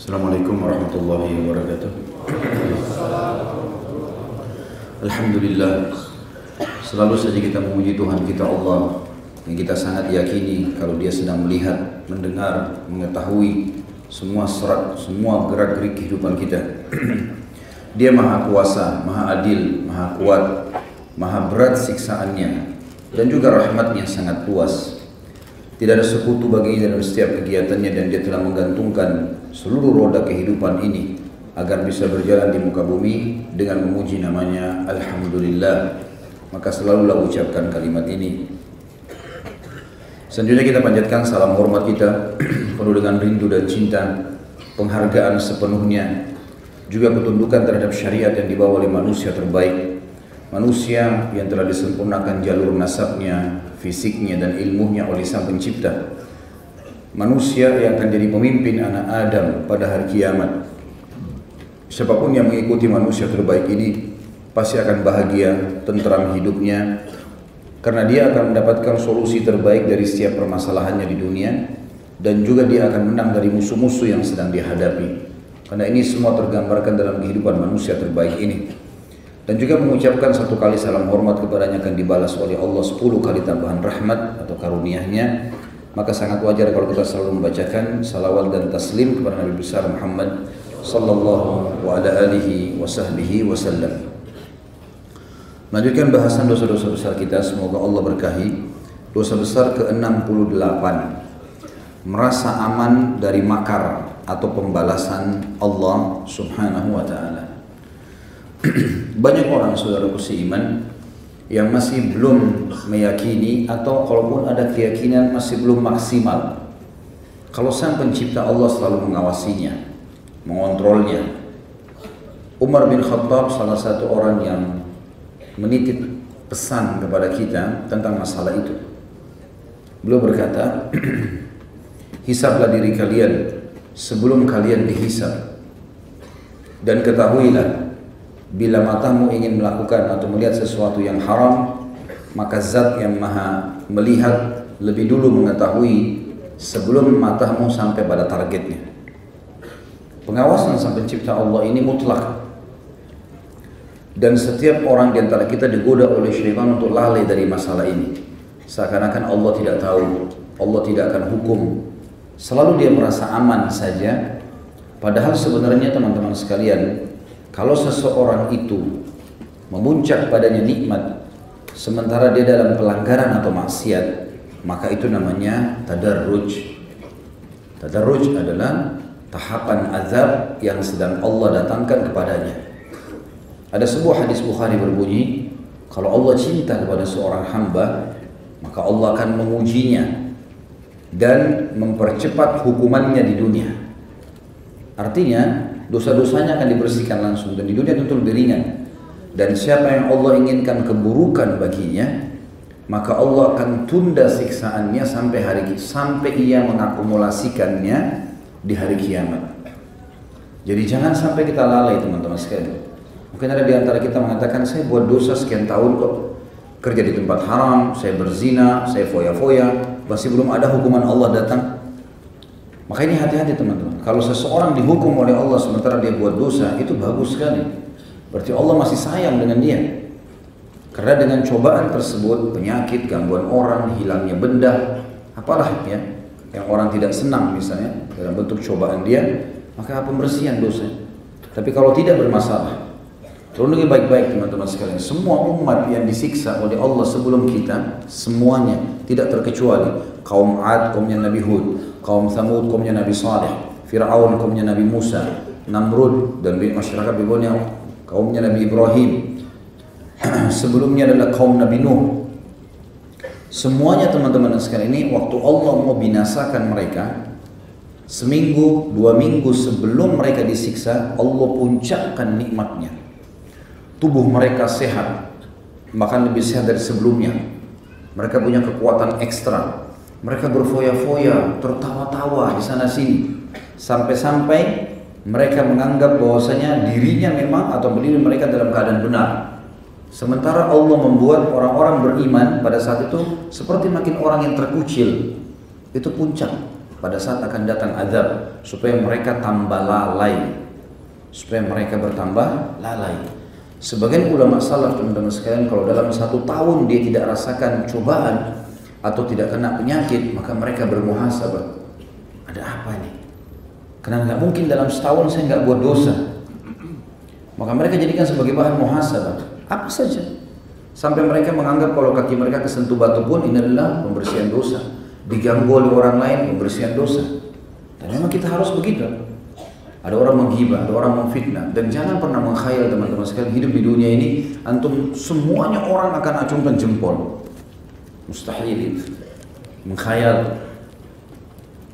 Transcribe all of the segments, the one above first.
Assalamualaikum warahmatullahi wabarakatuh. Alhamdulillah, selalu saja kita memuji Tuhan kita Allah yang kita sangat yakini kalau Dia sedang melihat, mendengar, mengetahui semua serat, semua gerak-gerik kehidupan kita. Dia Maha Kuasa, Maha Adil, Maha Kuat, Maha berat siksaannya, dan juga rahmatnya sangat luas. Tidak ada sekutu baginya dalam setiap kegiatannya, dan Dia telah menggantungkan seluruh roda kehidupan ini agar bisa berjalan di muka bumi dengan memuji namanya Alhamdulillah. Maka selalulah ucapkan kalimat ini. Selanjutnya kita panjatkan salam hormat kita penuh dengan rindu dan cinta, penghargaan sepenuhnya, juga ketundukan terhadap syariat yang dibawa oleh manusia terbaik, manusia yang telah disempurnakan jalur nasabnya, fisiknya dan ilmunya oleh Sang Pencipta, manusia yang akan jadi pemimpin anak Adam pada hari kiamat. Siapapun yang mengikuti manusia terbaik ini pasti akan bahagia, tentram hidupnya, karena dia akan mendapatkan solusi terbaik dari setiap permasalahannya di dunia, dan juga dia akan menang dari musuh-musuh yang sedang dihadapi. Karena ini semua tergambarkan dalam kehidupan manusia terbaik ini. Dan juga mengucapkan satu kali salam hormat kepadanya akan dibalas oleh Allah 10 kali tambahan rahmat atau karunia-Nya. Maka sangat wajar kalau kita selalu membacakan salawat dan taslim kepada Nabi besar Muhammad sallallahu alaihi wasallam. Melanjutkan bahasan dosa-dosa besar kita, semoga Allah berkahi. Dosa besar ke-68, merasa aman dari makar atau pembalasan Allah subhanahu wa ta'ala. Banyak orang, saudaraku seiman, yang masih belum meyakini, atau kalaupun ada keyakinan masih belum maksimal kalau Sang Pencipta Allah selalu mengawasinya, mengontrolnya. Umar bin Khattab salah satu orang yang menitip pesan kepada kita tentang masalah itu. Beliau berkata, hisablah diri kalian sebelum kalian dihisab, dan ketahuilah bila matamu ingin melakukan atau melihat sesuatu yang haram, maka Zat yang Maha melihat lebih dulu mengetahui sebelum matamu sampai pada targetnya. Pengawasan Sang Pencipta Allah ini mutlak, dan setiap orang di antara kita digoda oleh syaitan untuk lalai dari masalah ini. Seakan-akan Allah tidak tahu, Allah tidak akan hukum. Selalu dia merasa aman saja, padahal sebenarnya teman-teman sekalian, kalau seseorang itu memuncak padanya nikmat sementara dia dalam pelanggaran atau maksiat, maka itu namanya tadarruj. Tadarruj adalah tahapan azab yang sedang Allah datangkan kepadanya. Ada sebuah hadis Bukhari berbunyi, kalau Allah cinta kepada seorang hamba, maka Allah akan mengujinya dan mempercepat hukumannya di dunia. Artinya dosa-dosanya akan dibersihkan langsung, dan di dunia tentu lebih ringan. Dan siapa yang Allah inginkan keburukan baginya, maka Allah akan tunda siksaannya sampai ia mengakumulasikannya di hari kiamat. Jadi jangan sampai kita lalai, teman-teman sekalian. Mungkin ada di antara kita mengatakan, saya buat dosa sekian tahun kok, kerja di tempat haram, saya berzina, saya foya-foya, masih belum ada hukuman Allah datang. Maka ini hati-hati teman-teman. Kalau seseorang dihukum oleh Allah sementara dia buat dosa, itu bagus sekali. Berarti Allah masih sayang dengan dia. Karena dengan cobaan tersebut, penyakit, gangguan orang, hilangnya benda, apalah ya, yang orang tidak senang misalnya dalam bentuk cobaan dia, maka pembersihan dosa. Tapi kalau tidak bermasalah, tolong baik-baik teman-teman sekalian. Semua umat yang disiksa oleh Allah sebelum kita, semuanya tidak terkecuali. Kaum Ad, kaumnya Nabi Hud, kaum Thamud, kaumnya Nabi Saleh, Fir'aun, kaumnya Nabi Musa, Namrud, dan masyarakat berikutnya kaumnya Nabi Ibrahim. Sebelumnya adalah kaum Nabi Nuh. Semuanya teman-teman sekalian ini, waktu Allah mau binasakan mereka, seminggu, 2 minggu sebelum mereka disiksa, Allah puncakkan nikmatnya. Tubuh mereka sehat, bahkan lebih sehat dari sebelumnya. Mereka punya kekuatan ekstra. Mereka berfoya-foya, tertawa-tawa di sana sini, sampai-sampai mereka menganggap bahwasanya dirinya memang atau berdiri mereka dalam keadaan benar. Sementara Allah membuat orang-orang beriman pada saat itu seperti makin orang yang terkucil. Itu puncak. pada saat akan datang azab, supaya mereka tambah lalai, supaya mereka bertambah lalai. Sebagian ulama salaf, teman-teman sekalian, kalau dalam 1 tahun dia tidak rasakan cobaan atau tidak kena penyakit, maka mereka bermuhasabah. Ada apa ini? Karena nggak mungkin dalam setahun saya nggak buat dosa. Maka mereka jadikan sebagai bahan muhasabah. Apa saja. Sampai mereka menganggap kalau kaki mereka kesentuh batu pun ini adalah pembersihan dosa. Diganggu oleh orang lain, pembersihan dosa. Dan memang kita harus begitu. Ada orang menghibah, ada orang memfitnah, dan jangan pernah mengkhayal teman-teman sekalian, hidup di dunia ini antum semuanya orang akan acungkan jempol. Mustahil itu. Mengkhayal.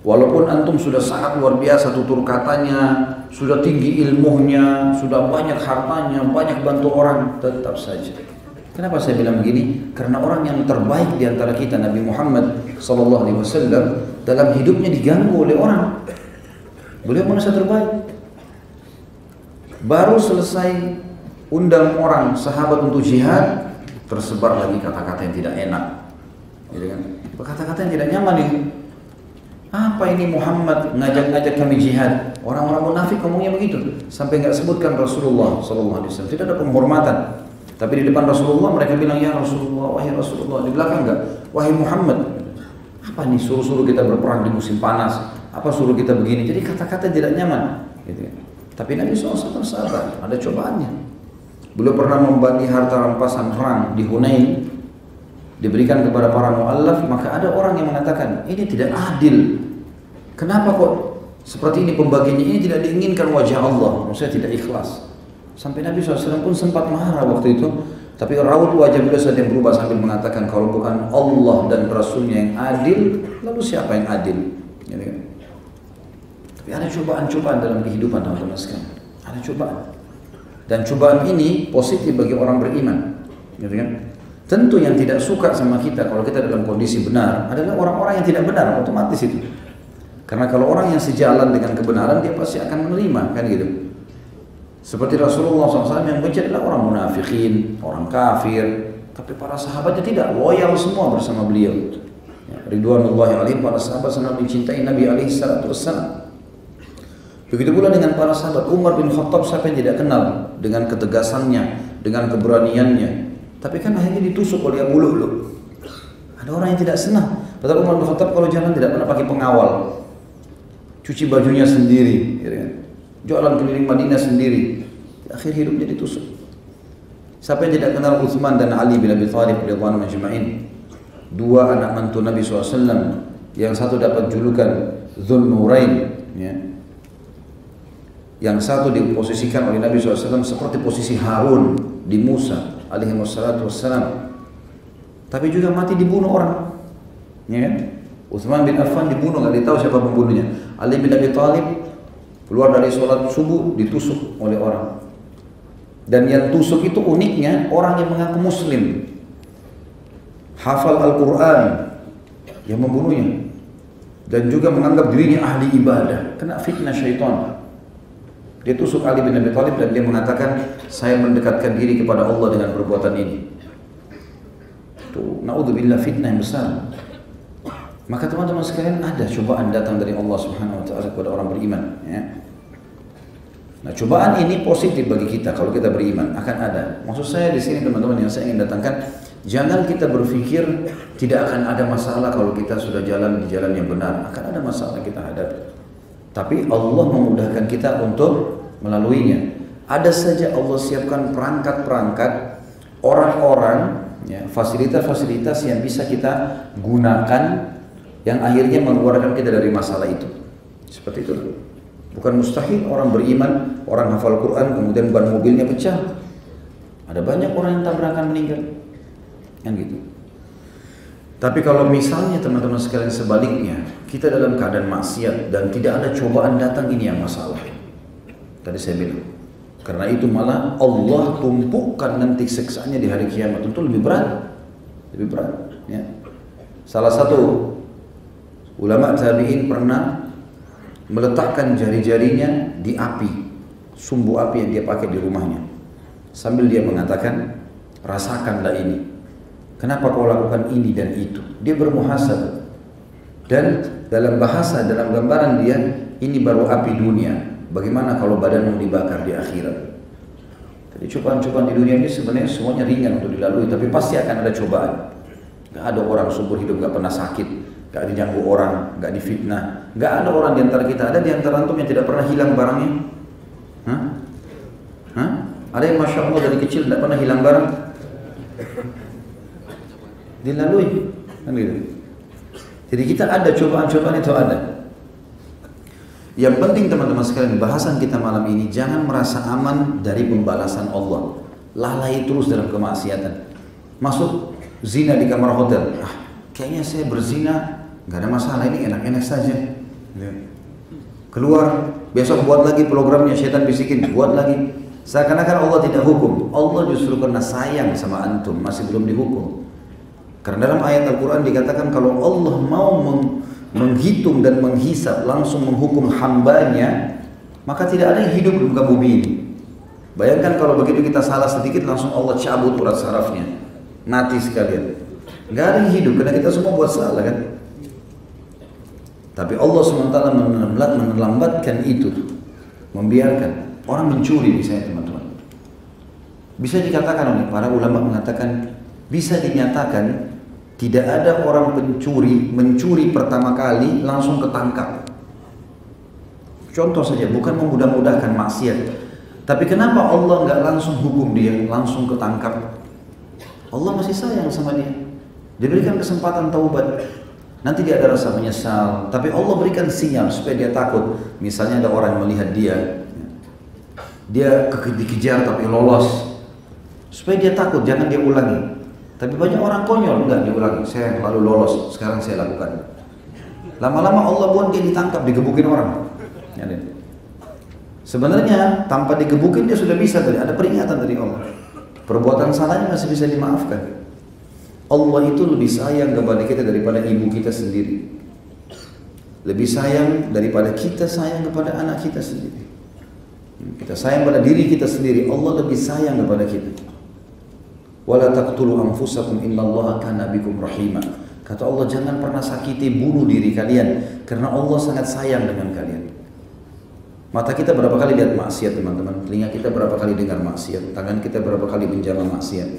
Walaupun antum sudah sangat luar biasa tutur katanya, sudah tinggi ilmunya, sudah banyak hartanya, banyak bantu orang, tetap saja. Kenapa saya bilang begini? Karena orang yang terbaik di antara kita, Nabi Muhammad SAW, dalam hidupnya diganggu oleh orang. Beliau manusia terbaik. Baru selesai undang orang sahabat untuk jihad, tersebar lagi kata-kata yang tidak enak, gitu kan? Kata-kata yang tidak nyaman ini. Apa ini Muhammad ngajak-ngajak kami jihad? Orang-orang munafik ngomongnya begitu, sampai nggak sebutkan Rasulullah SAW. Tidak ada penghormatan. Tapi di depan Rasulullah mereka bilang, ya Rasulullah, wahai Rasulullah. Di belakang enggak, wahai Muhammad. Apa nih suruh-suruh kita berperang di musim panas? Apa suruh kita begini? Jadi kata-kata tidak nyaman, gitu. Tapi Nabi SAW sabar, ada cobaannya. Beliau pernah membagi harta rampasan perang di Hunain, diberikan kepada para mu'allaf, maka ada orang yang mengatakan, ini tidak adil. Kenapa kok seperti ini pembagiannya? Ini tidak diinginkan wajah Allah, maksudnya tidak ikhlas. Sampai Nabi SAW pun sempat marah waktu itu, tapi raut wajah beliau saat yang berubah sambil mengatakan, kalau bukan Allah dan Rasulnya yang adil, lalu siapa yang adil? Gitu kan? Tapi ada cobaan-cobaan dalam kehidupan teman-teman sekalian. Ada cobaan. Dan cobaan ini positif bagi orang beriman. Gitu kan? Tentu yang tidak suka sama kita kalau kita dalam kondisi benar adalah orang-orang yang tidak benar, otomatis itu. Karena kalau orang yang sejalan dengan kebenaran, dia pasti akan menerima, kan gitu. Seperti Rasulullah SAW yang benci adalah orang munafikin, orang kafir. Tapi para sahabatnya tidak, loyal semua bersama beliau. Ya, Ridwanullahi alaihim, para sahabat sangat mencintai Nabi SAW. Begitu pula dengan para sahabat. Umar bin Khattab, siapa yang tidak kenal dengan ketegasannya, dengan keberaniannya. Tapi kan akhirnya ditusuk oleh Abu Lu'lu'. Ada orang yang tidak senang. Padahal Umar bin Khattab kalau jalan tidak pernah pakai pengawal, cuci bajunya sendiri, gitu kan? Jualan keliling Madinah sendiri. Akhir hidupnya ditusuk. Siapa yang tidak kenal Utsman dan Ali bin Abi Thalib radhiyallahu anhum ajma'in? Dua anak mantu Nabi SAW, yang satu dapat julukan Dzun Nurain, ya. Yang satu diposisikan oleh Nabi SAW seperti posisi Harun di Musa alaihi wassalatu wassalam. Tapi juga mati dibunuh orang, ya kan? Utsman bin Affan dibunuh, nggak ditahu siapa pembunuhnya. Ali bin Abi Thalib keluar dari sholat subuh ditusuk oleh orang. Dan yang tusuk itu uniknya orang yang mengaku muslim, hafal Al-Quran, yang membunuhnya. Dan juga menganggap dirinya ahli ibadah, kena fitnah syaitan. Dia tusuk Ali bin Abi Thalib dan dia mengatakan, saya mendekatkan diri kepada Allah dengan perbuatan ini. Itu naudzubillah, fitnah yang besar. Maka teman-teman sekalian, ada cobaan datang dari Allah Subhanahu wa taala kepada orang beriman, ya. Nah, cobaan ini positif bagi kita kalau kita beriman, akan ada. Maksud saya di sini teman-teman yang saya ingin datangkan, jangan kita berpikir tidak akan ada masalah kalau kita sudah jalan di jalan yang benar. Akan ada masalah kita hadapi. Tapi Allah memudahkan kita untuk melaluinya. Ada saja Allah siapkan perangkat-perangkat, orang-orang, ya, fasilitas-fasilitas yang bisa kita gunakan, yang akhirnya mengeluarkan kita dari masalah itu. Seperti itu. Bukan mustahil orang beriman, orang hafal Quran, kemudian ban mobilnya pecah. Ada banyak orang yang tabrakan meninggal, kan gitu. Tapi kalau misalnya teman-teman sekalian sebaliknya, kita dalam keadaan maksiat dan tidak ada cobaan datang, ini yang masalah. Tadi saya bilang, karena itu malah Allah tumpukan nanti siksaannya di hari kiamat, tentu lebih berat, ya. Salah satu ulama tabi'in pernah meletakkan jari-jarinya di api, sumbu api yang dia pakai di rumahnya, sambil dia mengatakan, rasakanlah ini. Kenapa kau lakukan ini dan itu? Dia bermuhasabah. Dan dalam bahasa, dalam gambaran dia, ini baru api dunia. Bagaimana kalau badanmu dibakar di akhirat? Jadi cobaan-cobaan di dunia ini sebenarnya semuanya ringan untuk dilalui, tapi pasti akan ada cobaan. Gak ada orang seumur hidup gak pernah sakit, gak diganggu orang, gak difitnah. Gak ada orang di antara kita, ada di antara antum yang tidak pernah hilang barangnya? Hah? Hah? Ada yang Masya Allah dari kecil tidak pernah hilang barang? Dilalui, kan gitu. Jadi kita ada cobaan-cobaan itu ada. Yang penting teman-teman sekalian, bahasan kita malam ini, jangan merasa aman dari pembalasan Allah. Lalai terus dalam kemaksiatan. Masuk zina di kamar hotel, kayaknya saya berzina nggak ada masalah, ini enak-enak saja. Keluar, besok buat lagi programnya, syaitan bisikin, buat lagi. Seakan-akan Allah tidak hukum. Allah justru karena sayang sama antum, masih belum dihukum. Karena dalam ayat Al-Quran dikatakan kalau Allah mau menghitung dan menghisap, langsung menghukum hambanya, maka tidak ada yang hidup di muka bumi ini. Bayangkan kalau begitu kita salah sedikit, langsung Allah cabut urat sarafnya, mati sekalian. Nggak ada yang hidup, karena kita semua buat salah kan. Tapi Allah SWT menelambatkan itu, membiarkan orang mencuri misalnya teman-teman. Bisa dikatakan oleh para ulama mengatakan, bisa dinyatakan tidak ada orang mencuri pertama kali langsung ketangkap. Contoh saja, bukan memudah-mudahkan maksiat, tapi kenapa Allah nggak langsung hukum dia, langsung ketangkap? Allah masih sayang sama dia. Diberikan kesempatan taubat. Nanti dia ada rasa menyesal, tapi Allah berikan sinyal supaya dia takut. Misalnya ada orang melihat dia dikejar tapi lolos, supaya dia takut, jangan dia ulangi. Tapi banyak orang konyol, enggak diulangi, saya lalu lolos, sekarang saya lakukan. Lama-lama Allah buat dia ditangkap, digebukin orang. Sebenarnya tanpa digebukin dia sudah bisa tadi, ada peringatan dari Allah. Perbuatan salahnya masih bisa dimaafkan. Allah itu lebih sayang kepada kita daripada ibu kita sendiri. Lebih sayang daripada kita sayang kepada anak kita sendiri. Kita sayang pada diri kita sendiri, Allah lebih sayang kepada kita. Wala taqtulu anfusakum innallaha kana bikum rahima. Kata Allah, jangan pernah sakiti, bunuh diri kalian, karena Allah sangat sayang dengan kalian. Mata kita berapa kali lihat maksiat teman-teman, telinga kita berapa kali dengar maksiat, tangan kita berapa kali menjamah maksiat,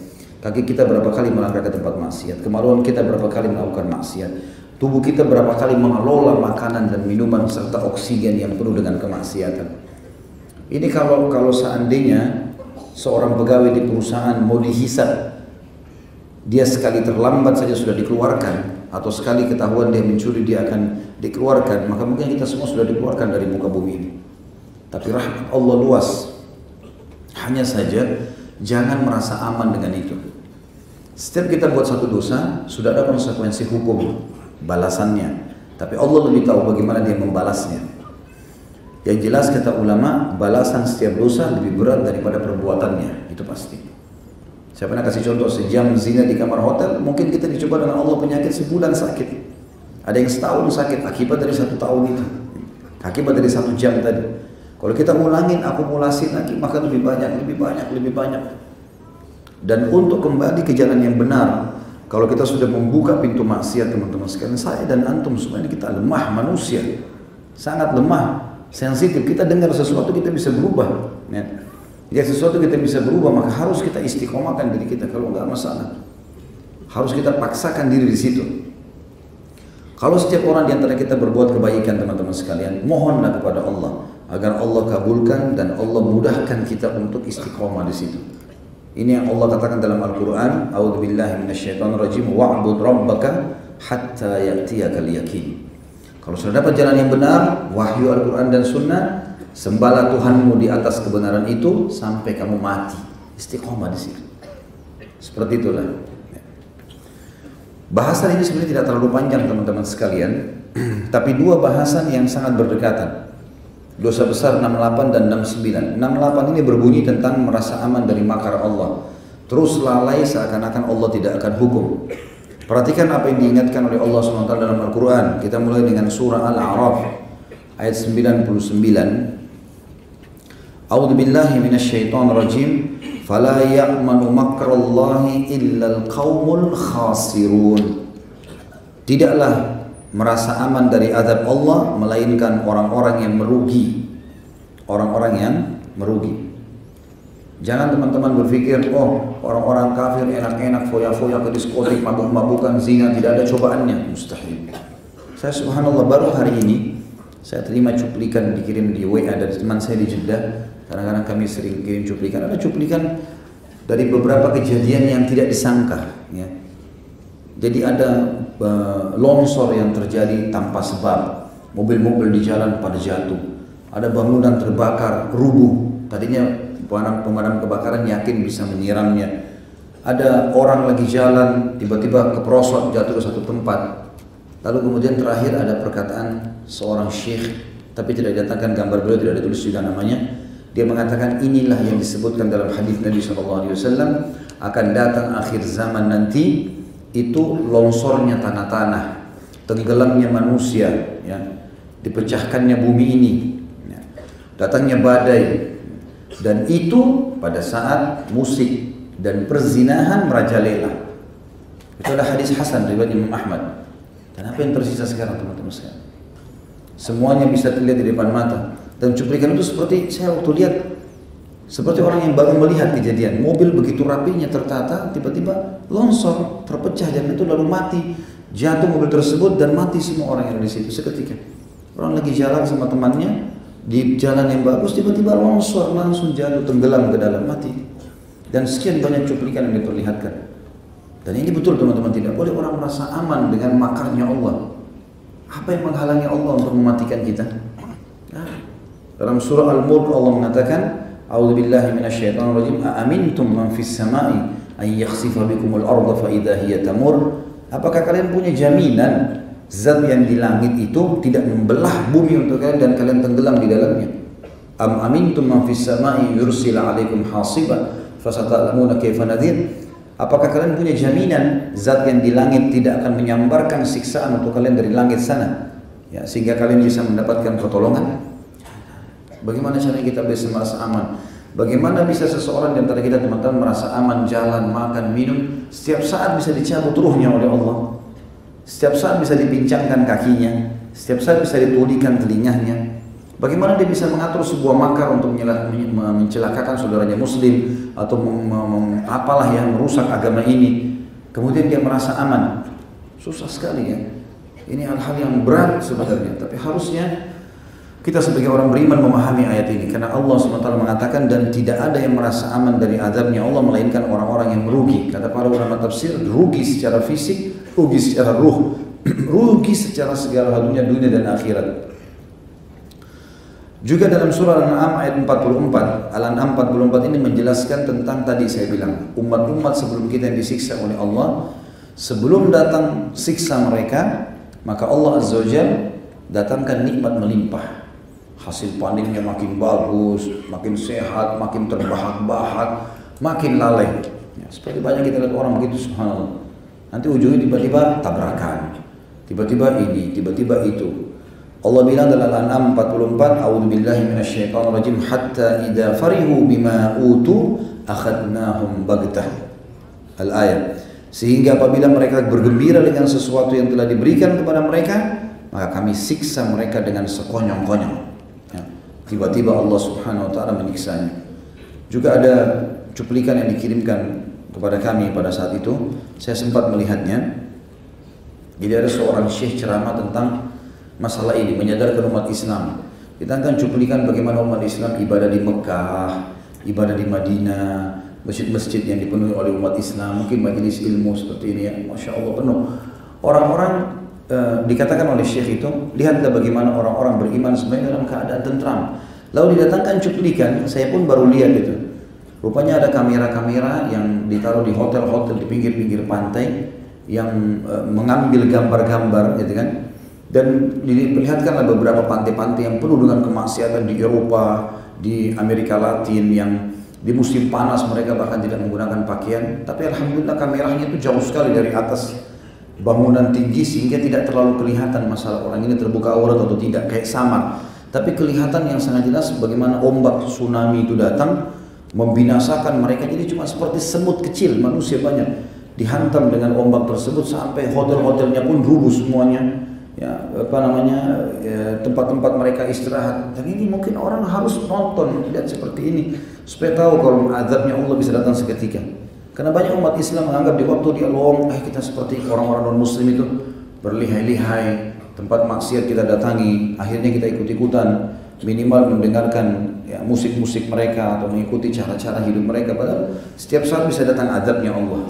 kaki kita berapa kali melangkah ke tempat maksiat, kemaluan kita berapa kali melakukan maksiat, tubuh kita berapa kali mengelola makanan dan minuman serta oksigen yang penuh dengan kemaksiatan. Ini kalau seandainya seorang pegawai di perusahaan mau dihisab, dia sekali terlambat saja sudah dikeluarkan, atau sekali ketahuan dia mencuri dia akan dikeluarkan, maka mungkin kita semua sudah dikeluarkan dari muka bumi ini. Tapi rahmat Allah luas. Hanya saja jangan merasa aman dengan itu. Setiap kita buat satu dosa, sudah ada konsekuensi hukum, balasannya. Tapi Allah lebih tahu bagaimana dia membalasnya. Yang jelas kata ulama, balasan setiap dosa lebih berat daripada perbuatannya, itu pasti. Saya pernah kasih contoh, sejam zina di kamar hotel, mungkin kita dicoba dengan Allah penyakit sebulan sakit. Ada yang setahun sakit akibat dari 1 tahun itu, akibat dari 1 jam tadi. Kalau kita ngulangin, akumulasi lagi, maka lebih banyak. Dan untuk kembali ke jalan yang benar, kalau kita sudah membuka pintu maksiat teman-teman sekalian, saya dan antum semuanya kita lemah manusia, sangat lemah. Sensitif, kita dengar sesuatu kita bisa berubah, ya. Jika sesuatu kita bisa berubah, maka harus kita istiqomahkan diri kita. Kalau enggak masalah, harus kita paksakan diri di situ. Kalau setiap orang di antara kita berbuat kebaikan teman-teman sekalian, mohonlah kepada Allah agar Allah kabulkan dan Allah mudahkan kita untuk istiqomah di situ. Ini yang Allah katakan dalam Al-Quran, A'udzubillahi minasyaitonirrajim, wa'bud rabbaka hatta ya'tiyakal yaqin. Kalau sudah dapat jalan yang benar, wahyu Al-Quran dan Sunnah, sembahlah Tuhanmu di atas kebenaran itu sampai kamu mati. Istiqomah di situ. Seperti itulah. Bahasan ini sebenarnya tidak terlalu panjang teman-teman sekalian, tapi dua bahasan yang sangat berdekatan. Dosa besar 68 dan 69. 68 ini berbunyi tentang merasa aman dari makar Allah. Terus lalai seakan-akan Allah tidak akan hukum. Perhatikan apa yang diingatkan oleh Allah SWT dalam Al-Quran. Kita mulai dengan surah Al-A'raf ayat 99. A'udzu billahi minasyaitonir rajim. Fala ya'manu makrallahi illal qaumul khasirun. Tidaklah merasa aman dari azab Allah, melainkan orang-orang yang merugi. Orang-orang yang merugi. Jangan teman-teman berpikir, oh orang-orang kafir enak-enak, foya-foya ke diskotik, mabuk-mabukan, zina, tidak ada cobaannya. Mustahil. Saya subhanallah baru hari ini, saya terima cuplikan dikirim di WA dari teman saya di Jeddah. Kadang-kadang kami sering kirim cuplikan. Ada cuplikan dari beberapa kejadian yang tidak disangka. Ya. Jadi ada longsor yang terjadi tanpa sebab. Mobil-mobil di jalan pada jatuh. Ada bangunan terbakar, rubuh. Tadinya pemadam kebakaran yakin bisa menyiramnya. Ada orang lagi jalan, tiba-tiba keprosot jatuh ke satu tempat. Lalu kemudian terakhir ada perkataan seorang syekh, tapi tidak didatangkan gambar beliau, tidak ditulis juga namanya. Dia mengatakan inilah yang disebutkan dalam hadis Nabi SAW, akan datang akhir zaman nanti, itu longsornya tanah-tanah, tenggelamnya manusia, ya, dipecahkannya bumi ini, ya, datangnya badai. Dan itu pada saat musik dan perzinahan merajalela. Itu adalah hadis hasan riwayat Imam Ahmad. Dan apa yang tersisa sekarang teman-teman sekalian? Semuanya bisa terlihat di depan mata. Dan cuplikan itu seperti saya waktu lihat, seperti orang yang baru melihat kejadian. Mobil begitu rapinya tertata, tiba-tiba longsor, terpecah dan itu lalu mati. Jatuh mobil tersebut dan mati semua orang yang ada di situ seketika. Orang lagi jalan sama temannya di jalan yang bagus, tiba-tiba longsor, langsung jatuh, tenggelam ke dalam, mati. Dan sekian banyak cuplikan yang diperlihatkan. Dan ini betul teman-teman, tidak boleh orang merasa aman dengan makarnya Allah. Apa yang menghalangi Allah untuk mematikan kita? Nah, dalam surah Al-Mulk Allah mengatakan, A'udzubillahi minasyaitonirrajim, a'amintum man fis sama'i ay yakhsifa bikumul arda fa idza hiya tamur. Apakah kalian punya jaminan zat yang di langit itu tidak membelah bumi untuk kalian dan kalian tenggelam di dalamnya? Am amintum man fis sama'i yursila 'alaikum hasiba fasata'lamuna kaifa nadhir. Apakah kalian punya jaminan zat yang di langit tidak akan menyambarkan siksaan untuk kalian dari langit sana, ya, sehingga kalian bisa mendapatkan pertolongan? Bagaimana caranya kita bisa merasa aman? Bagaimana bisa seseorang di antara kita teman-teman merasa aman jalan, makan, minum, setiap saat bisa dicabut ruhnya oleh Allah? Setiap saat bisa dipincangkan kakinya, setiap saat bisa ditulikan telinganya. Bagaimana dia bisa mengatur sebuah makar untuk mencelakakan saudaranya muslim atau apalah yang merusak agama ini, kemudian dia merasa aman? Susah sekali ya. Ini hal-hal yang berat sebenarnya, tapi harusnya kita sebagai orang beriman memahami ayat ini, karena Allah SWT mengatakan dan tidak ada yang merasa aman dari azabnya Allah melainkan orang-orang yang merugi. Kata para ulama tafsir, rugi secara fisik, rugi secara ruh, rugi secara segala halunya dunia dan akhirat. Juga dalam surah Al-An'am ayat 44, Al-An'am 44 ini menjelaskan tentang tadi saya bilang, umat-umat sebelum kita yang disiksa oleh Allah, sebelum datang siksa mereka, maka Allah Azza wa Jalla datangkan nikmat melimpah. Hasil panennya makin bagus, makin sehat, makin terbahak-bahak, makin lalai. Ya, seperti banyak kita lihat orang begitu, subhanallah. Nanti ujungnya tiba-tiba tabrakan, tiba-tiba ini, tiba-tiba itu. Allah bilang dalam Al-An'am 44, A'udzubillahi minasyaitonirrajim, hatta idza farihu bima utu akhadnahum baghtah. Al-ayat. Sehingga apabila mereka bergembira dengan sesuatu yang telah diberikan kepada mereka, maka kami siksa mereka dengan sekonyong-konyong. Ya. Tiba-tiba Allah Subhanahu wa taala menyiksanya. Juga ada cuplikan yang dikirimkan kepada kami pada saat itu, saya sempat melihatnya. Jadi ada seorang syekh ceramah tentang masalah ini, menyadarkan umat Islam. Ditantang cuplikan bagaimana umat Islam ibadah di Mekah, ibadah di Madinah, masjid-masjid yang dipenuhi oleh umat Islam, mungkin majelis ilmu seperti ini ya, Masya Allah penuh. Orang-orang dikatakan oleh syekh itu, lihatlah bagaimana orang-orang beriman sebenarnya dalam keadaan tentram. Lalu didatangkan cuplikan, saya pun baru lihat itu. Rupanya ada kamera-kamera yang ditaruh di hotel-hotel di pinggir-pinggir pantai yang mengambil gambar-gambar, gitu kan? Dan diperlihatkanlah beberapa pantai-pantai yang penuh dengan kemaksiatan di Eropa, di Amerika Latin, yang di musim panas mereka bahkan tidak menggunakan pakaian. Tapi alhamdulillah kameranya itu jauh sekali dari atas bangunan tinggi sehingga tidak terlalu kelihatan masalah orang ini terbuka aurat atau tidak, kayak samar. Tapi kelihatan yang sangat jelas bagaimana ombak tsunami itu datang membinasakan mereka. Jadi cuma seperti semut kecil, manusia banyak dihantam dengan ombak tersebut sampai hotel-hotelnya pun rubuh semuanya. tempat-tempat mereka istirahat. Dan ini mungkin orang harus nonton, lihat seperti ini supaya tahu kalau azabnya Allah bisa datang seketika. Karena banyak umat Islam menganggap di waktu dia lowong, kita seperti orang-orang non-muslim itu berlihai-lihai, tempat maksiat kita datangi, akhirnya kita ikut-ikutan, minimal mendengarkan musik-musik mereka atau mengikuti cara-cara hidup mereka, padahal setiap saat bisa datang azabnya Allah.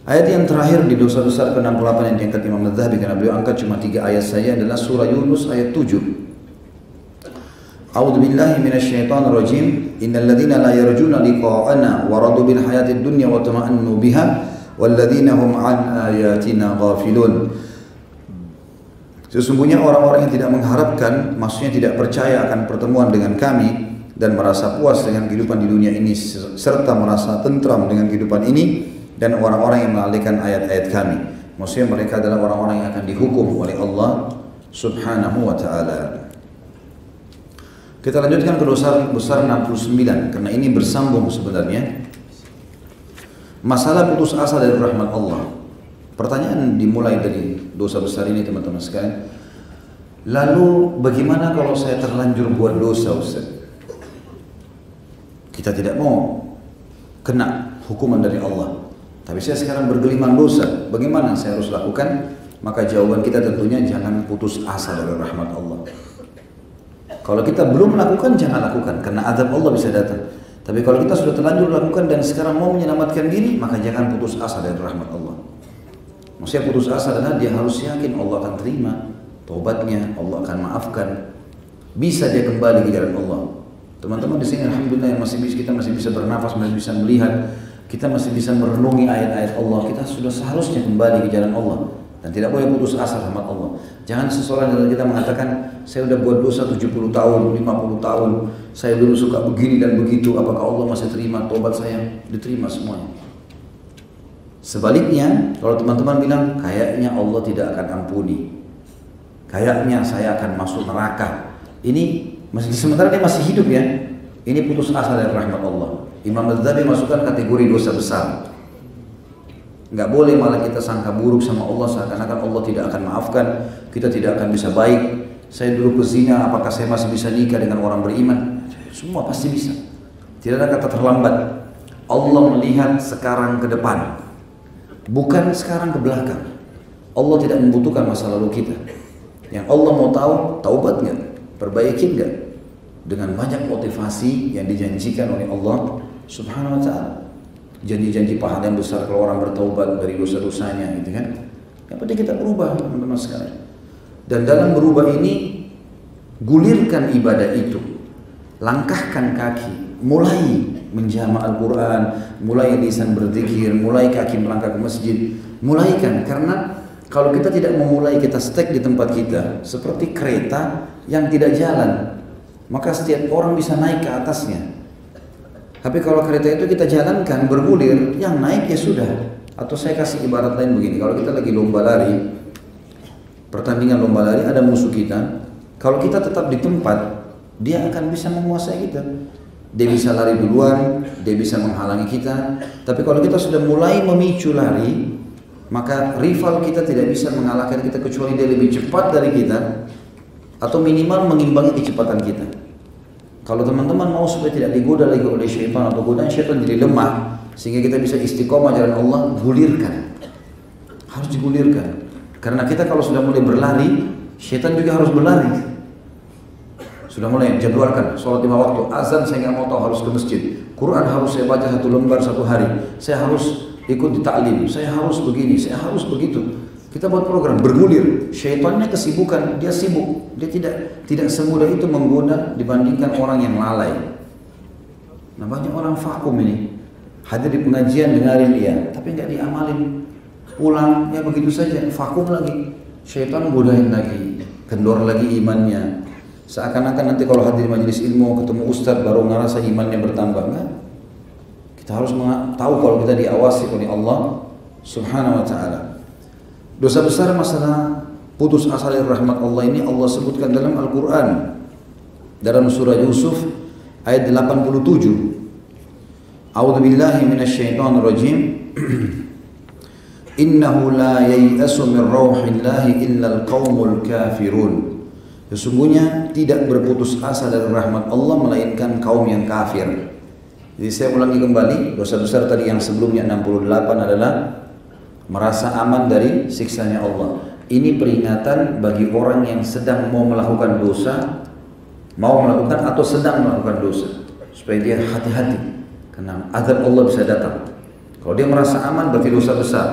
Ayat yang terakhir di dosa besar ke-68 yang diangkat Imam Az-Zahabi, karena beliau angkat cuma 3 ayat saja, adalah surah Yunus ayat 7. A'udzu billahi minasyaitonir rajim. Innal ladzina la yarjuna liqa'ana wa radu bil hayatid dunya wa tama'annu biha wal ladzina hum an ayatina ghafilun. Sesungguhnya orang-orang yang tidak mengharapkan, maksudnya tidak percaya akan pertemuan dengan kami dan merasa puas dengan kehidupan di dunia ini serta merasa tentram dengan kehidupan ini, dan orang-orang yang melalaikan ayat-ayat kami, maksudnya mereka adalah orang-orang yang akan dihukum oleh Allah Subhanahu wa ta'ala. Kita lanjutkan ke dosa besar 69, karena ini bersambung sebenarnya. Masalah putus asa dari rahmat Allah. Pertanyaan dimulai dari dosa besar ini, teman-teman sekalian. Lalu bagaimana kalau saya terlanjur buat dosa, Ustaz? Kita tidak mau kena hukuman dari Allah, tapi saya sekarang bergelimang dosa, bagaimana saya harus lakukan? Maka jawaban kita tentunya jangan putus asa dari rahmat Allah. Kalau kita belum melakukan, jangan lakukan, karena azab Allah bisa datang. Tapi kalau kita sudah terlanjur lakukan dan sekarang mau menyelamatkan diri, maka jangan putus asa dari rahmat Allah. Maksudnya putus asa adalah dia harus yakin Allah akan terima taubatnya, Allah akan maafkan, bisa dia kembali ke jalan Allah. Teman-teman di sini alhamdulillah kita masih bisa bernafas, masih bisa melihat, kita masih bisa merenungi ayat-ayat Allah. Kita sudah seharusnya kembali ke jalan Allah dan tidak boleh putus asa rahmat Allah. Jangan seseorang dari kita mengatakan, saya sudah buat dosa 70 tahun, 50 tahun, saya dulu suka begini dan begitu, apakah Allah masih terima taubat saya? Diterima semuanya. Sebaliknya, kalau teman-teman bilang, kayaknya Allah tidak akan ampuni, kayaknya saya akan masuk neraka, ini sementara dia masih hidup ya, ini putus asa dari rahmat Allah. Imam Az-Zahabi masukkan kategori dosa besar. Nggak boleh malah kita sangka buruk sama Allah, seakan-akan Allah tidak akan maafkan, kita tidak akan bisa baik. Saya dulu pezina, apakah saya masih bisa nikah dengan orang beriman? Semua pasti bisa. Tidak ada kata terlambat. Allah melihat sekarang ke depan, bukan sekarang ke belakang. Allah tidak membutuhkan masa lalu kita. Yang Allah mau tahu, taubat nggak? Perbaikin nggak? Dengan banyak motivasi yang dijanjikan oleh Allah Subhanahu wa ta'ala. Janji-janji pahala yang besar kalau orang bertaubat dari dosa-dosanya, gitu kan. Yang penting kita berubah, teman-teman sekalian. Dan dalam berubah ini, gulirkan ibadah itu, langkahkan kaki, mulai menjama Al-Quran, mulai lisan berzikir, mulai kaki melangkah ke masjid, mulaikan. Karena kalau kita tidak memulai, kita stuck di tempat kita seperti kereta yang tidak jalan, maka setiap orang bisa naik ke atasnya. Tapi kalau kereta itu kita jalankan bergulir, yang naik ya sudah. Atau saya kasih ibarat lain begini, kalau kita lagi lomba lari, pertandingan lomba lari, ada musuh kita, kalau kita tetap di tempat, dia akan bisa menguasai kita. Dia bisa lari duluan, dia bisa menghalangi kita. Tapi kalau kita sudah mulai memicu lari, maka rival kita tidak bisa mengalahkan kita kecuali dia lebih cepat dari kita, atau minimal mengimbangi kecepatan kita. Kalau teman-teman mau supaya tidak digoda lagi oleh syaitan atau godaan syaitan jadi lemah, sehingga kita bisa istiqomah jalan Allah, gulirkan. Harus digulirkan. Karena kita kalau sudah mulai berlari, syaitan juga harus berlari. Sudah mulai jadwalkan, sholat 5 waktu, azan saya nggak mau tahu, harus ke masjid. Quran harus saya baca 1 lembar 1 hari. Saya harus ikut di ta'lim, saya harus begini, saya harus begitu. Kita buat program, bergulir. Syaitannya kesibukan, dia sibuk. Dia tidak semudah itu menggoda dibandingkan orang yang lalai. Nah banyak orang vakum ini. Hadir di pengajian, dengarin dia, tapi nggak diamalin. Pulang, ya begitu saja, vakum lagi. Syaitan godain lagi, kendor lagi imannya. Seakan-akan nanti kalau hadir majelis ilmu, ketemu ustadz, baru ngerasa imannya bertambah. Enggak. Kita harus tahu kalau kita diawasi oleh Allah Subhanahu wa ta'ala. Dosa besar masalah putus asa dari rahmat Allah ini Allah sebutkan dalam Al-Quran, dalam surah Yusuf ayat 87. A'udzu billahi minasyaitonir rajim. Innahu la yai'asu min rauhillahi illa al-qaumul kafirun. Sesungguhnya tidak berputus asa dari rahmat Allah melainkan kaum yang kafir. Jadi saya ulangi kembali, dosa besar tadi yang sebelumnya 68 adalah merasa aman dari siksanya Allah. Ini peringatan bagi orang yang sedang mau melakukan dosa, mau melakukan atau sedang melakukan dosa, supaya dia hati-hati karena azab Allah bisa datang. Kalau dia merasa aman berarti dosa besar.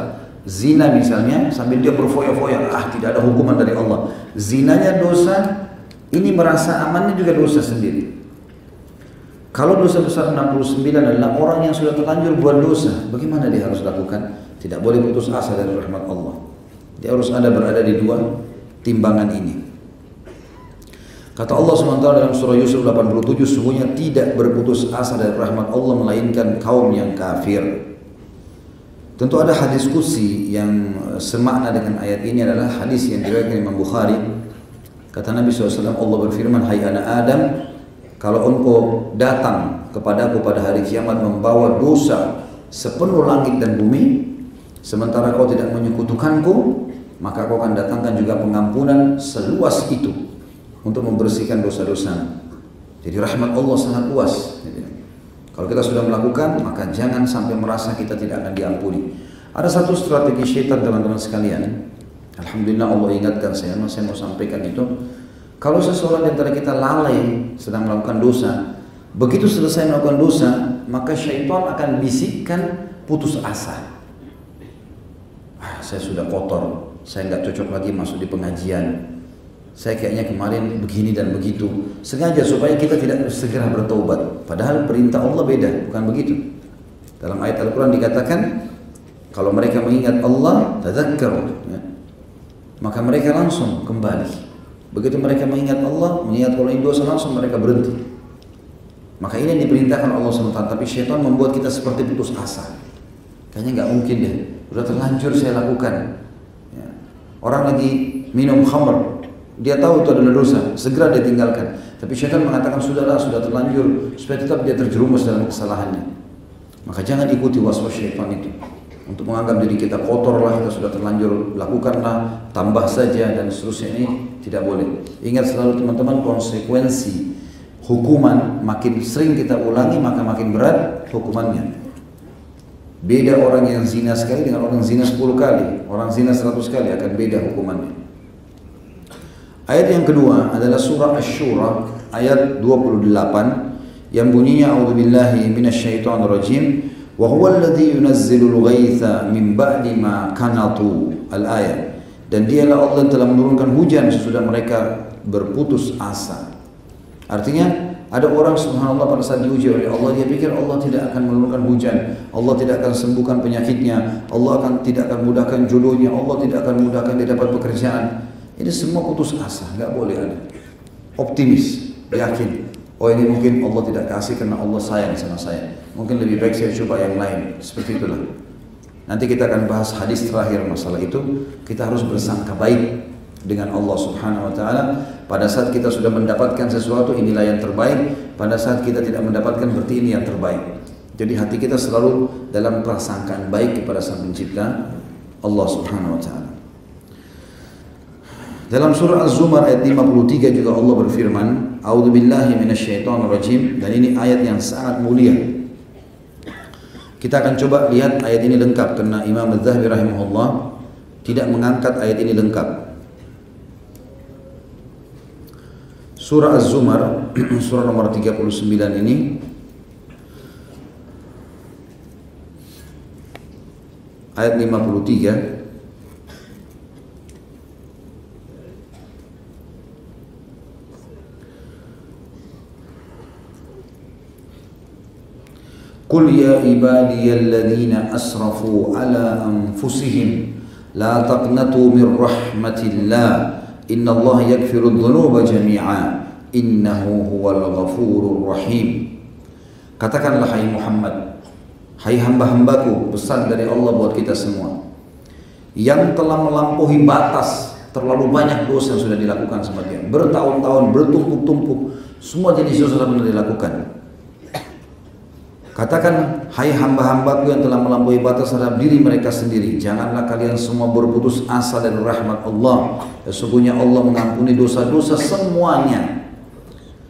Zina misalnya sambil dia berfoya-foya, tidak ada hukuman dari Allah. Zinanya dosa, ini merasa amannya juga dosa sendiri. Kalau dosa besar 69 adalah orang yang sudah terlanjur buat dosa, bagaimana dia harus lakukan? Tidak boleh putus asa dari rahmat Allah. Dia harus berada di dua timbangan ini. Kata Allah SWT dalam surah Yusuf 87, sungguhnya tidak berputus asa dari rahmat Allah melainkan kaum yang kafir. Tentu ada hadis qudsi yang semakna dengan ayat ini adalah hadis yang diriwayatkan Imam Bukhari. Kata Nabi SAW, Allah berfirman, hai anak Adam, kalau engkau datang kepadaku pada hari kiamat membawa dosa sepenuh langit dan bumi, sementara kau tidak menyekutukanku, maka kau akan datangkan juga pengampunan seluas itu untuk membersihkan dosa-dosa. Jadi rahmat Allah sangat luas. Kalau kita sudah melakukan, maka jangan sampai merasa kita tidak akan diampuni. Ada satu strategi syaitan teman-teman sekalian. Alhamdulillah Allah ingatkan saya mau sampaikan itu. Kalau seseorang di antara kita lalai sedang melakukan dosa, begitu selesai melakukan dosa, maka syaitan akan bisikkan putus asa. Saya sudah kotor, saya nggak cocok lagi masuk di pengajian. Saya kayaknya kemarin begini dan begitu, sengaja supaya kita tidak segera bertaubat. Padahal perintah Allah beda, bukan begitu. Dalam ayat Al-Quran dikatakan, kalau mereka mengingat Allah, tadzakkaru, ya, maka mereka langsung kembali. Begitu mereka mengingat Allah, mengingat kalau ini dosa, langsung mereka berhenti. Maka ini yang diperintahkan Allah SWT. Tapi syaitan membuat kita seperti putus asa. Kayaknya nggak mungkin deh, udah terlanjur saya lakukan. Ya. Orang lagi minum khamr, dia tahu itu adalah dosa, segera dia tinggalkan. Tapi syaitan mengatakan sudahlah, sudah terlanjur, supaya tetap dia terjerumus dalam kesalahannya. Maka jangan ikuti waswas syaitan itu. Untuk menganggap diri kita kotor lah, kita sudah terlanjur, lakukanlah, tambah saja dan seterusnya, ini tidak boleh. Ingat selalu teman-teman, konsekuensi hukuman makin sering kita ulangi maka makin berat hukumannya. Beda orang yang zina sekali dengan orang zina 10 kali, orang zina 100 kali akan beda hukumannya. Ayat yang kedua adalah surah Asy-Syura ayat 28 yang bunyinya a'udzubillahi minasyaitonirrajim wa huwal ladzi yunazzilul ghaitha min ba'di ma qanatu al-ayat, dan dialah Allah yang telah menurunkan hujan sesudah mereka berputus asa. Artinya ada orang subhanallah pada saat diuji oleh Allah, dia pikir Allah tidak akan menurunkan hujan, Allah tidak akan sembuhkan penyakitnya, Allah tidak akan mudahkan jodohnya, Allah tidak akan mudahkan dia dapat pekerjaan. Ini semua putus asa, nggak boleh ada. Optimis, yakin. Oh ini mungkin Allah tidak kasih karena Allah sayang sama saya. Mungkin lebih baik saya coba yang lain. Seperti itulah. Nanti kita akan bahas hadis terakhir masalah itu. Kita harus bersangka baik dengan Allah Subhanahu Wa Taala. Pada saat kita sudah mendapatkan sesuatu, inilah yang terbaik. Pada saat kita tidak mendapatkan, berarti ini yang terbaik. Jadi hati kita selalu dalam prasangkaan baik kepada Sang Pencipta Allah Subhanahu Wa Taala. Dalam surah Az-Zumar ayat 53 juga Allah berfirman, a'udzubillahi minasyaitonirrajim, dan ini ayat yang sangat mulia. Kita akan coba lihat ayat ini lengkap karena Imam Az-Zahabi rahimahullah tidak mengangkat ayat ini lengkap. Surah Az-Zumar surah nomor 39 ini ayat 53. Qul ya ibadiyalladzina asrafu ala anfusihim la taqnatu min rahmatillah innallaha yaghfiru dzunuba jami'a innahu huwal ghafurur rahim. Katakanlah hai Muhammad, hai hamba-hambaku, pesan dari Allah buat kita semua yang telah melampaui batas, terlalu banyak dosa yang sudah dilakukan sama dia, bertahun-tahun, bertumpuk-tumpuk, semua jenis dosa sudah pernah dilakukan. Katakan, hai hamba-hambaku yang telah melampaui batas terhadap diri mereka sendiri, janganlah kalian semua berputus asa dari rahmat Allah. Sesungguhnya Allah mengampuni dosa-dosa semuanya.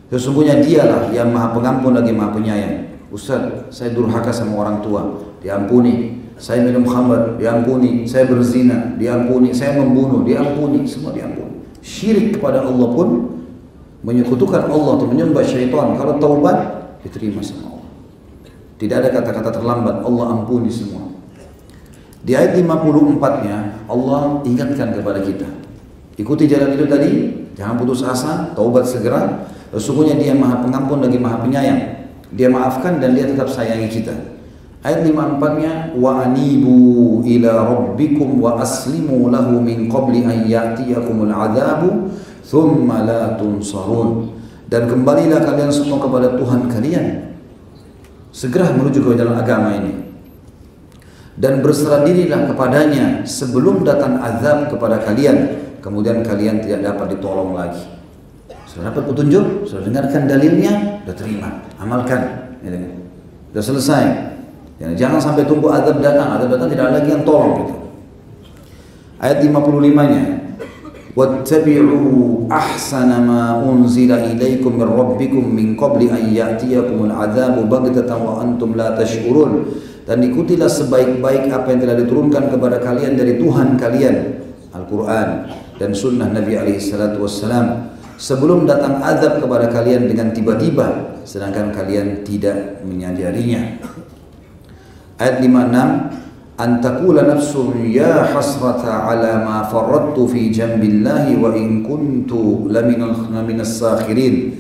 Sesungguhnya dialah yang maha pengampun lagi maha penyayang. Ustaz, saya durhaka sama orang tua, diampuni. Saya minum khamr, diampuni. Saya berzina, diampuni. Saya membunuh, diampuni. Semua diampuni. Syirik kepada Allah pun, menyekutukan Allah atau menyembah syaitan, kalau taubat diterima sama Allah. Tidak ada kata-kata terlambat, Allah ampuni semua. Di ayat 54-nya Allah ingatkan kepada kita, ikuti jalan itu tadi, jangan putus asa, taubat segera. Sesungguhnya Dia maha pengampun lagi maha penyayang. Dia maafkan dan Dia tetap sayangi kita. Ayat 54-nya, wa anibu ila rabbikum wa aslimu lahu min qabli an ya'tiyakumul adzabu thumma la tunsarun. Dan kembalilah kalian semua kepada Tuhan kalian, segera menuju ke jalan agama ini, dan berserah dirilah kepadanya sebelum datang azab kepada kalian, kemudian kalian tidak dapat ditolong lagi. Sudah dapat petunjuk, sudah dengarkan dalilnya, sudah terima, amalkan, sudah selesai. Jangan sampai tunggu azab datang tidak ada lagi yang tolong gitu. Ayat 55-nya, wattabi'u ahsana ma unzila ilaikum min rabbikum min qabli an ya'tiyakumul adzabu baghtatan wa antum la tash'urun. Dan ikutilah sebaik-baik apa yang telah diturunkan kepada kalian dari Tuhan kalian, Al-Quran dan sunnah Nabi SAW, sebelum datang azab kepada kalian dengan tiba-tiba sedangkan kalian tidak menyadarinya. Ayat 56, antakula nafsun ya hasrata ala ma farrattu fi jambillahi wa in kuntu laminas sakhirin.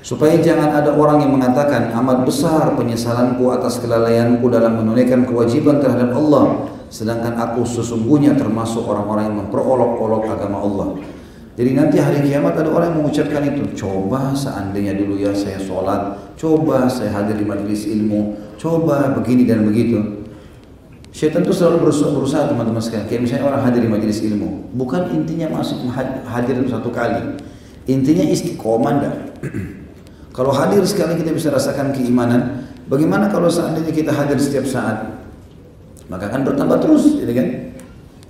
Supaya jangan ada orang yang mengatakan, amat besar penyesalanku atas kelalaianku dalam menunaikan kewajiban terhadap Allah, sedangkan aku sesungguhnya termasuk orang-orang yang memperolok-olok agama Allah. Jadi nanti hari kiamat ada orang yang mengucapkan itu, coba seandainya dulu ya saya sholat, coba saya hadir di majelis ilmu, coba begini dan begitu. Syaitan itu selalu berusaha teman-teman sekalian. Kayak misalnya orang hadir di majelis ilmu, bukan intinya masuk hadir satu kali, intinya istiqomah enggak. Kalau hadir sekali kita bisa rasakan keimanan. Bagaimana kalau seandainya kita hadir setiap saat? Maka akan bertambah terus, gitu kan?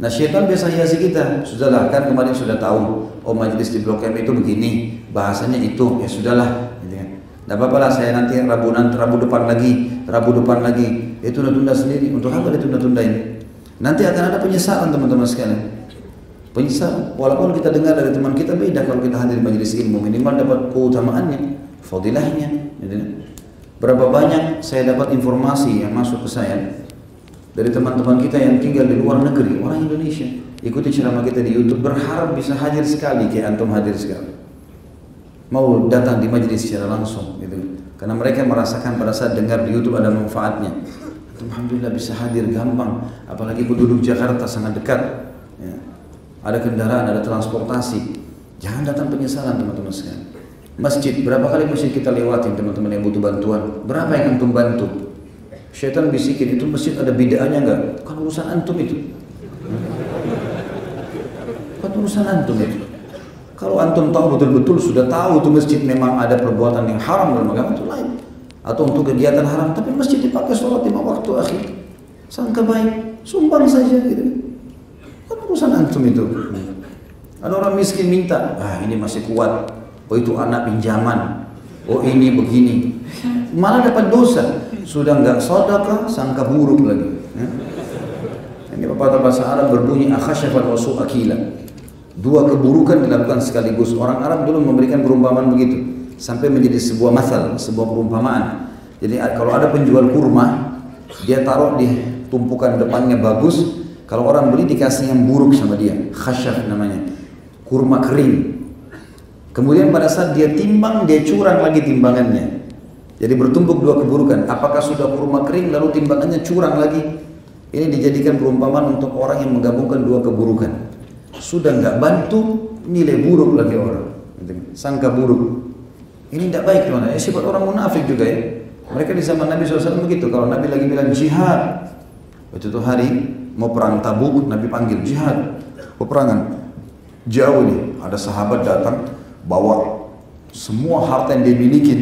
Nah, syaitan biasa hiasi kita. Sudahlah, kan kemarin sudah tahu, oh majelis di Blok M itu begini, bahasanya itu, ya sudahlah, gitu kan? Tidak apa-apa lah, saya nanti Rabu depan lagi, itu tunda sendiri. Untuk apa ditunda-tundain? Nanti akan ada penyesalan teman-teman sekalian. Penyesalan, walaupun kita dengar dari teman kita beda kalau kita hadir di majelis ilmu, minimal dapat keutamaannya, fadilahnya. Gitu. Berapa banyak saya dapat informasi yang masuk ke saya dari teman-teman kita yang tinggal di luar negeri, orang Indonesia, ikuti ceramah kita di YouTube, berharap bisa hadir sekali kayak antum hadir sekali. Mau datang di majelis secara langsung, gitu. Karena mereka merasakan pada saat dengar di YouTube ada manfaatnya. Alhamdulillah bisa hadir gampang, apalagi penduduk Jakarta sangat dekat. Ya. Ada kendaraan, ada transportasi. Jangan datang penyesalan teman-teman sekalian. Masjid, berapa kali masjid kita lewatin teman-teman yang butuh bantuan? Berapa yang antum bantu? Syaitan bisikin, itu masjid ada bid'ahnya enggak? Kan urusan antum itu. Kan urusan antum itu. Kalau antum tahu betul-betul sudah tahu itu masjid memang ada perbuatan yang haram dalam agama itu lain. Atau untuk kegiatan haram, tapi masjid dipakai sholat 5 waktu akhir. Sangka baik, sumbang saja gitu. Kan urusan antum itu. Ada orang miskin minta, ini masih kuat. Oh itu anak pinjaman. Oh ini begini. Malah dapat dosa. Sudah enggak sedekah, sangka buruk lagi. Ini pepatah bahasa Arab berbunyi akhashafat wa su'akila. Dua keburukan dilakukan sekaligus. Orang Arab dulu memberikan perumpamaan begitu sampai menjadi sebuah masal, sebuah perumpamaan. Jadi kalau ada penjual kurma, dia taruh di tumpukan depannya bagus. Kalau orang beli dikasih yang buruk sama dia, khashaf namanya, kurma kering. Kemudian pada saat dia timbang, dia curang lagi timbangannya. Jadi bertumpuk dua keburukan. Apakah sudah kurma kering lalu timbangannya curang lagi? Ini dijadikan perumpamaan untuk orang yang menggabungkan dua keburukan. Sudah nggak bantu, nilai buruk lagi orang, sangka buruk. Ini tidak baik teman. Sifat orang munafik juga ya. Mereka di zaman Nabi SAW begitu. Kalau Nabi lagi bilang jihad, waktu itu hari mau perang Tabuk, Nabi panggil jihad, peperangan. Jauh nih, ada sahabat datang bawa semua harta yang dia miliki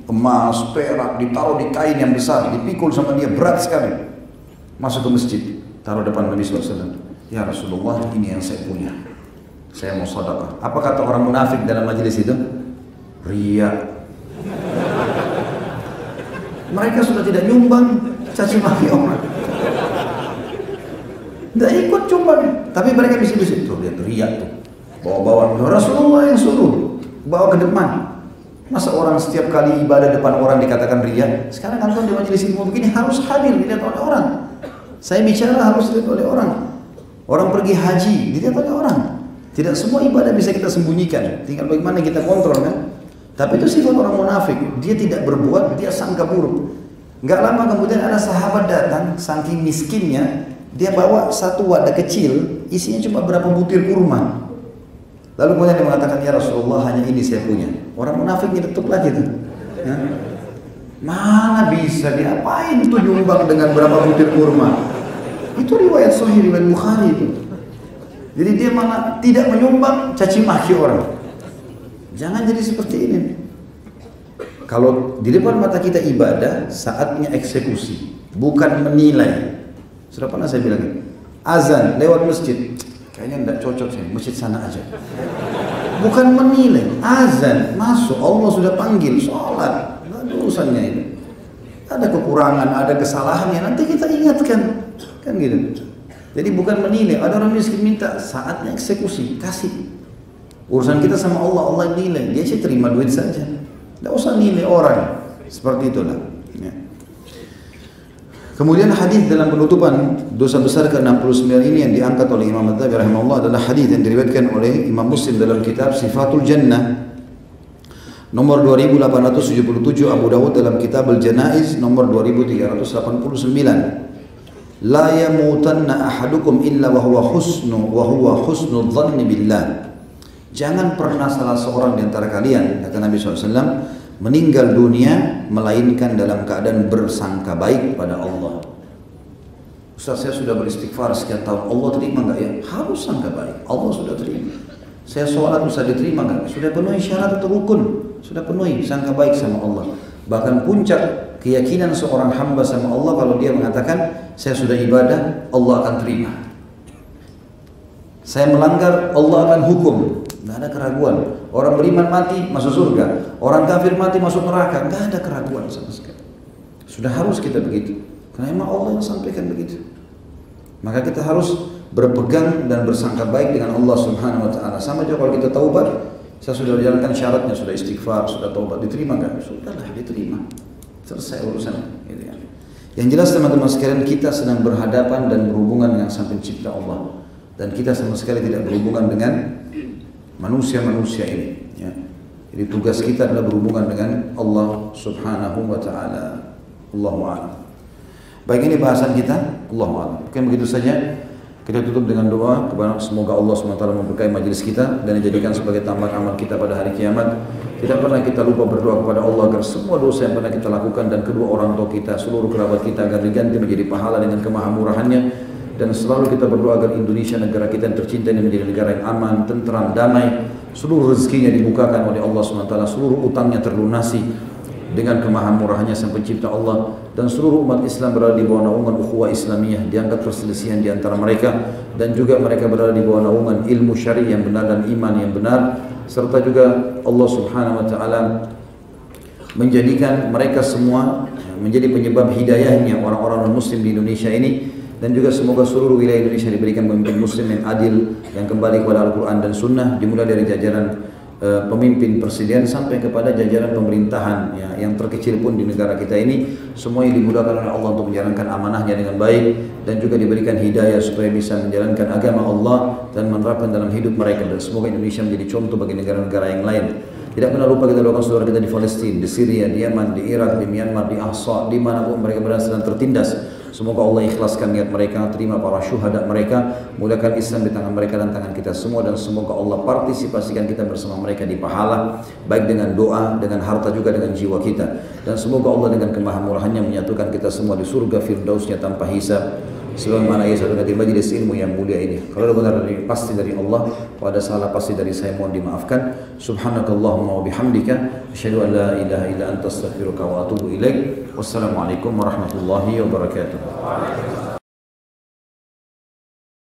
emas, perak, ditaruh di kain yang besar, dipikul sama dia, berat sekali. Masuk ke masjid, taruh depan Nabi SAW. Ya Rasulullah, ini yang saya punya. Saya mau sedekah. Apa kata orang munafik dalam majelis itu? Riya. Mereka sudah tidak nyumbang caci maki orang. Tidak ikut cumbang, tapi mereka bisik-bisik. Tuh lihat riya tuh. Bawa-bawa. Rasulullah yang suruh bawa ke depan. Masa orang setiap kali ibadah depan orang dikatakan riya? Sekarang kan di majelis ilmu begini harus hadir dilihat oleh orang. Saya bicara harus dilihat oleh orang. Orang pergi haji dilihat oleh orang. Tidak semua ibadah bisa kita sembunyikan. Tinggal bagaimana kita kontrol kan. Tapi itu sifat orang munafik. Dia tidak berbuat, dia sangka buruk. Enggak lama kemudian ada sahabat datang, saking miskinnya, dia bawa satu wadah kecil, isinya cuma berapa butir kurma. Lalu kemudian dia mengatakan, ya Rasulullah, hanya ini saya punya. Orang munafik nyetuk lagi tuh. Ya. Mana bisa diapain tuh nyumbang dengan berapa butir kurma? Itu riwayat Sahih, riwayat Bukhari itu. Jadi dia malah tidak menyumbang, caci maki orang. Jangan jadi seperti ini. Kalau di depan mata kita ibadah, saatnya eksekusi, bukan menilai. Sudah pernah saya bilang, azan lewat masjid. Kayaknya tidak cocok sih, masjid sana aja. Bukan menilai, azan masuk, Allah sudah panggil, sholat, nggak ada urusannya itu. Ada kekurangan, ada kesalahannya, nanti kita ingatkan, kan gitu. Jadi bukan menilai, ada orang miskin minta, saatnya eksekusi, kasih. Urusan kita sama Allah, Allah nilai, dia sih terima duit saja, tidak usah nilai orang, seperti itulah. Ya. Kemudian hadis dalam penutupan dosa besar ke-69 ini yang diangkat oleh Imam Adz-Dzahabi rahimahullah adalah hadis yang diriwayatkan oleh Imam Muslim dalam kitab Sifatul Jannah nomor 2877, Abu Dawud dalam kitab Al-Janaiz nomor 2389. La yamutanna ahadukum illa wa huwa husnul dhanni billah. Jangan pernah salah seorang di antara kalian, kata Nabi SAW, meninggal dunia melainkan dalam keadaan bersangka baik pada Allah. Ustaz, saya sudah beristighfar sekian tahun, Allah terima enggak ya? Harus sangka baik, Allah sudah terima. Saya sholat bisa diterima enggak? Sudah penuhi syarat atau rukun, sudah penuhi sangka baik sama Allah. Bahkan puncak keyakinan seorang hamba sama Allah kalau dia mengatakan saya sudah ibadah, Allah akan terima. Saya melanggar, Allah akan hukum. Nggak ada keraguan. Orang beriman mati masuk surga, orang kafir mati masuk neraka. Nggak ada keraguan sama sekali. Sudah harus kita begitu. Karena memang Allah yang sampaikan begitu. Maka kita harus berpegang dan bersangka baik dengan Allah Subhanahu Wa Taala. Sama juga kalau kita taubat, saya sudah menjalankan syaratnya, sudah istighfar, sudah taubat, diterima nggak? Sudahlah, diterima. Selesai urusan. Gitu ya. Yang jelas teman-teman sekalian, kita sedang berhadapan dan berhubungan dengan Sang Pencipta Allah. Dan kita sama sekali tidak berhubungan dengan manusia-manusia ini. Ya. Jadi tugas kita adalah berhubungan dengan Allah Subhanahu Wa Taala. Allahu a'lam. Baik, ini bahasan kita. Allahu a'lam. Mungkin begitu saja. Kita tutup dengan doa kepada semoga Allah SWT memberkahi majelis kita dan dijadikan sebagai tambahan amal kita pada hari kiamat. Tidak pernah kita lupa berdoa kepada Allah agar semua dosa yang pernah kita lakukan dan kedua orang tua kita, seluruh kerabat kita agar diganti menjadi pahala dengan kemahamurahannya. Dan selalu kita berdoa agar Indonesia, negara kita yang tercinta ini menjadi negara yang aman, tentram, damai. Seluruh rezekinya dibukakan oleh Allah SWT, seluruh utangnya terlunasi dengan kemahamurahannya Sang Pencipta Allah. Dan seluruh umat Islam berada di bawah naungan ukhuwah Islamiyah, diangkat perselisihan di antara mereka. Dan juga mereka berada di bawah naungan ilmu syari yang benar dan iman yang benar. Serta juga Allah Subhanahu Wa Taala menjadikan mereka semua menjadi penyebab hidayahnya orang-orang non-muslim di Indonesia ini. Dan juga semoga seluruh wilayah Indonesia diberikan pemimpin muslim yang adil, yang kembali kepada Al-Quran dan Sunnah, dimulai dari jajaran pemimpin presiden sampai kepada jajaran pemerintahan ya, yang terkecil pun di negara kita ini, semuanya dimudahkan oleh Allah untuk menjalankan amanahnya dengan baik dan juga diberikan hidayah supaya bisa menjalankan agama Allah dan menerapkan dalam hidup mereka. Dan semoga Indonesia menjadi contoh bagi negara-negara yang lain. Tidak pernah lupa kita doakan saudara kita di Palestina, di Syria, di Yaman, di Irak, di Myanmar, di Ahsa, di manapun mereka berada sedang tertindas. Semoga Allah ikhlaskan niat mereka, terima para syuhada mereka, mudahkan Islam di tangan mereka dan tangan kita semua, dan semoga Allah partisipasikan kita bersama mereka di pahala, baik dengan doa, dengan harta juga dengan jiwa kita. Dan semoga Allah dengan kemahamurahannya menyatukan kita semua di surga firdausnya tanpa hisab. sebagaimana ia satu di majelis ilmu yang mulia ini. Kalau benar pasti dari Allah, kalau ada salah pasti dari saya, mohon dimaafkan. Subhanakallahumma wa bihamdika asyhadu an la ilaha illa anta astaghfiruka wa atubu ilaik. Wassalamualaikum warahmatullahi wabarakatuh.